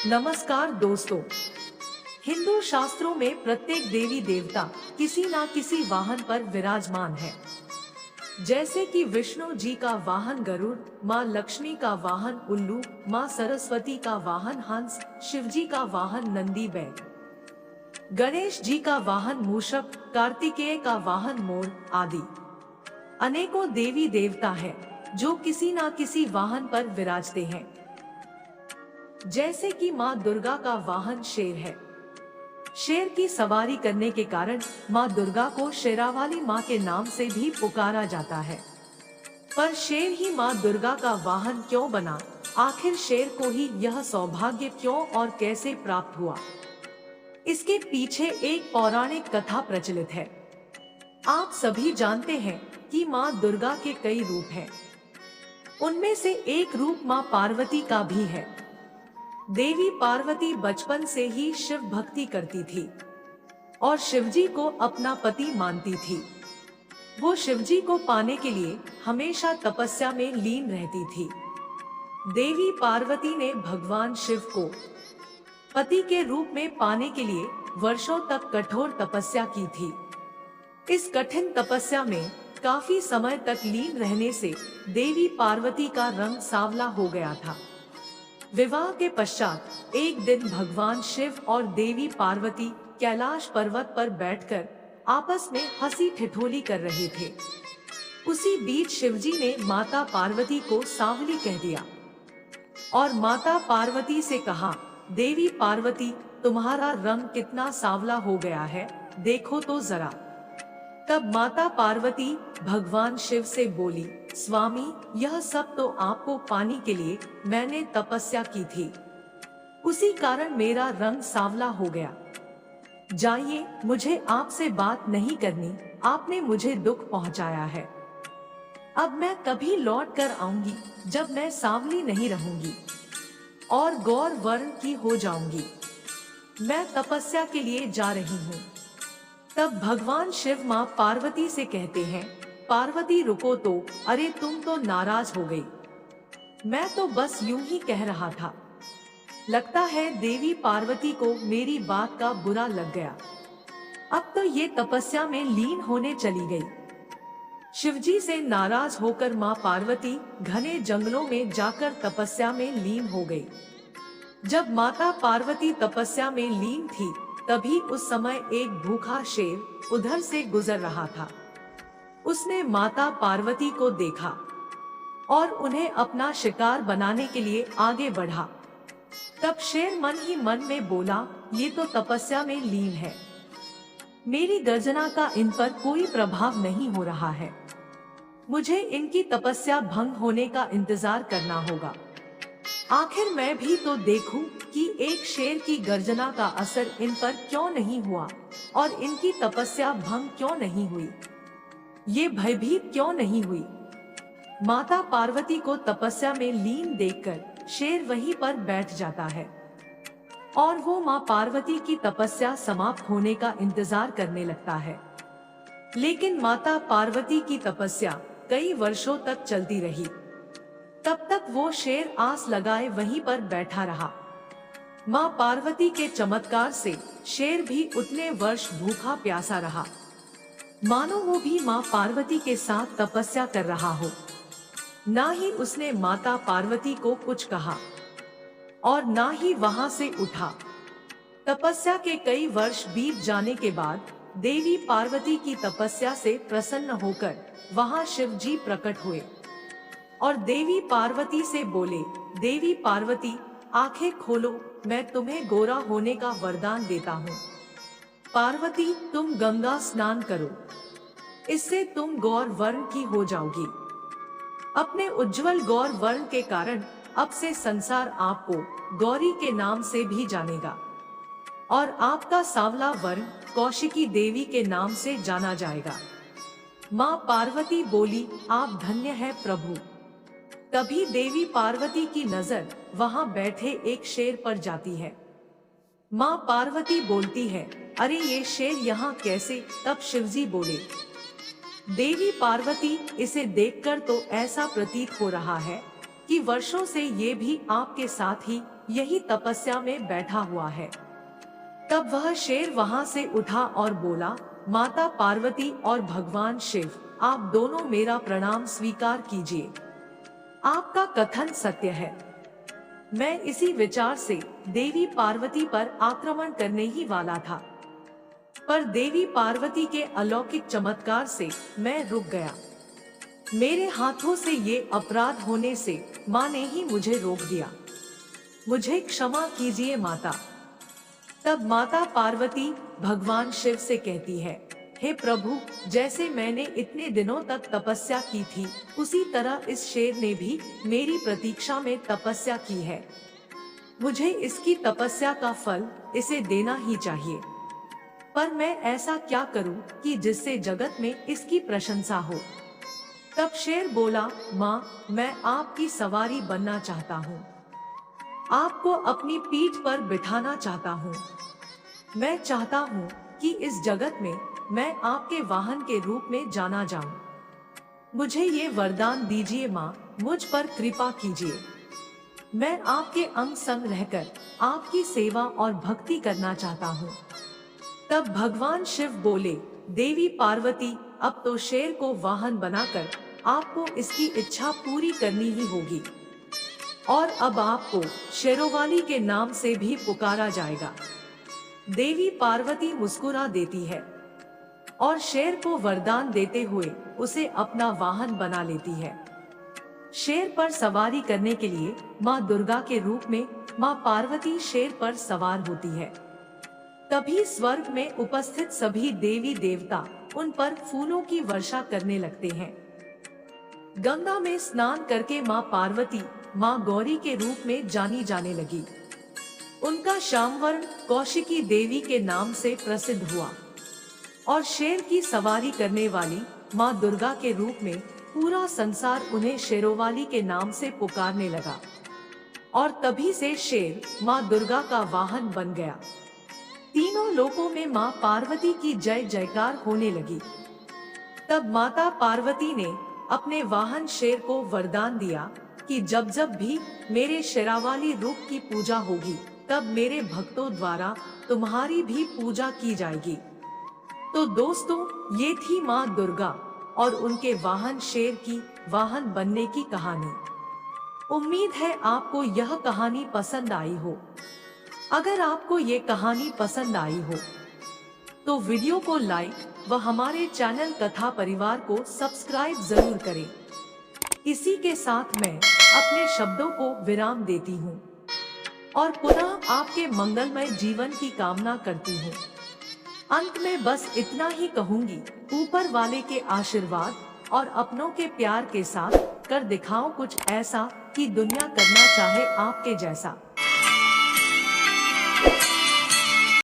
नमस्कार दोस्तों। हिंदू शास्त्रों में प्रत्येक देवी देवता किसी ना किसी वाहन पर विराजमान है। जैसे कि विष्णु जी का वाहन गरुड़, माँ लक्ष्मी का वाहन उल्लू, माँ सरस्वती का वाहन हंस, शिव जी का वाहन नंदी बैल, गणेश जी का वाहन मूषक, कार्तिकेय का वाहन मोर आदि। अनेकों देवी देवता हैं जो किसी ना किसी वाहन पर विराजते हैं। जैसे कि माँ दुर्गा का वाहन शेर है। शेर की सवारी करने के कारण माँ दुर्गा को शेरावाली माँ के नाम से भी पुकारा जाता है। पर शेर ही माँ दुर्गा का वाहन क्यों बना? आखिर शेर को ही यह सौभाग्य क्यों और कैसे प्राप्त हुआ? इसके पीछे एक पौराणिक कथा प्रचलित है। आप सभी जानते हैं कि माँ दुर्गा के कई रूप हैं। उनमें से एक रूप माँ पार्वती का भी है। देवी पार्वती बचपन से ही शिव भक्ति करती थी और शिवजी को अपना पति मानती थी। वो शिवजी को पाने के लिए हमेशा तपस्या में लीन रहती थी। देवी पार्वती ने भगवान शिव को पति के रूप में पाने के लिए वर्षों तक कठोर तपस्या की थी। इस कठिन तपस्या में काफी समय तक लीन रहने से देवी पार्वती का रंग सांवला हो गया था। विवाह के पश्चात एक दिन भगवान शिव और देवी पार्वती कैलाश पर्वत पर बैठकर आपस में हंसी ठिठोली कर रहे थे। उसी बीच शिवजी ने माता पार्वती को सांवली कह दिया और माता पार्वती से कहा, देवी पार्वती, तुम्हारा रंग कितना सांवला हो गया है, देखो तो जरा। तब माता पार्वती भगवान शिव से बोली, स्वामी, यह सब तो आपको पाने के लिए मैंने तपस्या की थी, उसी कारण मेरा रंग सांवला हो गया। जाइए, मुझे आपसे बात नहीं करनी, आपने मुझे दुख पहुंचाया है। अब मैं कभी लौट कर आऊंगी जब मैं सांवली नहीं रहूंगी और गौर वर्ण की हो जाऊंगी। मैं तपस्या के लिए जा रही हूँ। तब भगवान शिव माँ पार्वती से कहते हैं, पार्वती रुको तो, अरे तुम तो नाराज हो गई। मैं तो बस यूं ही कह रहा था। लगता है देवी पार्वती को मेरी बात का बुरा लग गया। अब तो ये तपस्या में लीन होने चली गई। शिवजी से नाराज होकर माँ पार्वती घने जंगलों में जाकर तपस्या में लीन हो गई। जब माता पार्वती तपस्या में लीन थी, तभी उस समय एक भूखा शेर उधर से गुजर रहा था। उसने माता पार्वती को देखा और उन्हें अपना शिकार बनाने के लिए आगे बढ़ा। तब शेर मन ही मन में बोला, ये तो तपस्या में लीन है, मेरी गर्जना का इन पर कोई प्रभाव नहीं हो रहा है। मुझे इनकी तपस्या भंग होने का इंतजार करना होगा। आखिर मैं भी तो देखूं कि एक शेर की गर्जना का असर इन पर क्यों नहीं हुआ और इनकी तपस्या भंग क्यों नहीं हुई, ये भयभीत क्यों नहीं हुई। माता पार्वती को तपस्या में लीन देखकर शेर वहीं पर बैठ जाता है और वो माँ पार्वती की तपस्या समाप्त होने का इंतजार करने लगता है। लेकिन माता पार्वती की तपस्या कई वर्षों तक चलती रही। तब तक वो शेर आस लगाए वहीं पर बैठा रहा। माँ पार्वती के चमत्कार से शेर भी उतने वर्ष भूखा प्यासा रहा, मानो वो भी माँ पार्वती के साथ तपस्या कर रहा हो। ना ही उसने माता पार्वती को कुछ कहा और ना ही वहां से उठा। तपस्या के कई वर्ष बीत जाने के बाद देवी पार्वती की तपस्या से प्रसन्न होकर वहां शिव जी प्रकट हुए और देवी पार्वती से बोले, देवी पार्वती, आंखें खोलो, मैं तुम्हें गोरा होने का वरदान देता हूँ। पार्वती, तुम गंगा स्नान करो, इससे तुम गौर वर्ण की हो जाओगी। अपने उज्जवल गौर वर्ण के कारण अब से संसार आपको गौरी के नाम से भी जानेगा और आपका सांवला वर्ण कौशिकी देवी के नाम से जाना जाएगा। माँ पार्वती बोली, आप धन्य है प्रभु। तभी देवी पार्वती की नजर वहां बैठे एक शेर पर जाती है। माँ पार्वती बोलती है, अरे ये शेर यहाँ कैसे? तब शिवजी बोले, देवी पार्वती, इसे देखकर तो ऐसा प्रतीत हो रहा है कि वर्षों से ये भी आपके साथ ही यही तपस्या में बैठा हुआ है। तब वह शेर वहां से उठा और बोला, माता पार्वती और भगवान शिव, आप दोनों मेरा प्रणाम स्वीकार कीजिए। आपका कथन सत्य है। मैं इसी विचार से देवी पार्वती पर आक्रमण करने ही वाला था, पर देवी पार्वती के अलौकिक चमत्कार से मैं रुक गया। मेरे हाथों से ये अपराध होने से माँ ने ही मुझे रोक दिया। मुझे क्षमा कीजिए माता। तब माता पार्वती भगवान शिव से कहती है, हे प्रभु, जैसे मैंने इतने दिनों तक तपस्या की थी, उसी तरह इस शेर ने भी मेरी प्रतीक्षा में तपस्या की है। मुझे इसकी तपस्या का फल इसे देना ही चाहिए। पर मैं ऐसा क्या करूं कि जिससे जगत में इसकी प्रशंसा हो। तब शेर बोला, माँ, मैं आपकी सवारी बनना चाहता हूँ। आपको अपनी पीठ पर बिठाना चाहता हूँ। मैं चाहता हूँ कि इस जगत में मैं आपके वाहन के रूप में जाना जाऊं। मुझे ये वरदान दीजिए माँ, मुझ पर कृपा कीजिए। मैं आपके अंग संग रहकर आपकी सेवा और भक्ति करना चाहता हूँ। तब भगवान शिव बोले, देवी पार्वती, अब तो शेर को वाहन बनाकर आपको इसकी इच्छा पूरी करनी ही होगी, और अब आपको शेरोवाली के नाम से भी पुकारा जाएगा। देवी पार्वती मुस्कुरा देती है और शेर को वरदान देते हुए उसे अपना वाहन बना लेती है। शेर पर सवारी करने के लिए माँ दुर्गा के रूप में माँ पार्वती शेर पर सवार होती है। तभी स्वर्ग में उपस्थित सभी देवी देवता उन पर फूलों की वर्षा करने लगते हैं। गंगा में स्नान करके माँ पार्वती माँ गौरी के रूप में जानी जाने लगी। उनका श्यामवर्ण कौशिकी देवी के नाम से प्रसिद्ध हुआ और शेर की सवारी करने वाली माँ दुर्गा के रूप में पूरा संसार उन्हें शेरोवाली के नाम से पुकारने लगा, और तभी से शेर माँ दुर्गा का वाहन बन गया। तीनों लोकों में माँ पार्वती की जय जयकार होने लगी। तब माता पार्वती ने अपने वाहन शेर को वरदान दिया कि जब जब भी मेरे शेरावाली रूप की पूजा होगी, तब मेरे भक्तों द्वारा तुम्हारी भी पूजा की जाएगी। तो दोस्तों, ये थी माँ दुर्गा और उनके वाहन शेर की वाहन बनने की कहानी। उम्मीद है आपको यह कहानी पसंद आई हो। अगर आपको ये कहानी पसंद आई हो तो वीडियो को लाइक व हमारे चैनल कथा परिवार को सब्सक्राइब जरूर करें। इसी के साथ मैं अपने शब्दों को विराम देती हूँ और पुनः आपके मंगलमय जीवन की कामना करती हूँ। अंत में बस इतना ही कहूंगी, ऊपर वाले के आशीर्वाद और अपनों के प्यार के साथ कर दिखाओ कुछ ऐसा कि दुनिया करना चाहे आपके जैसा।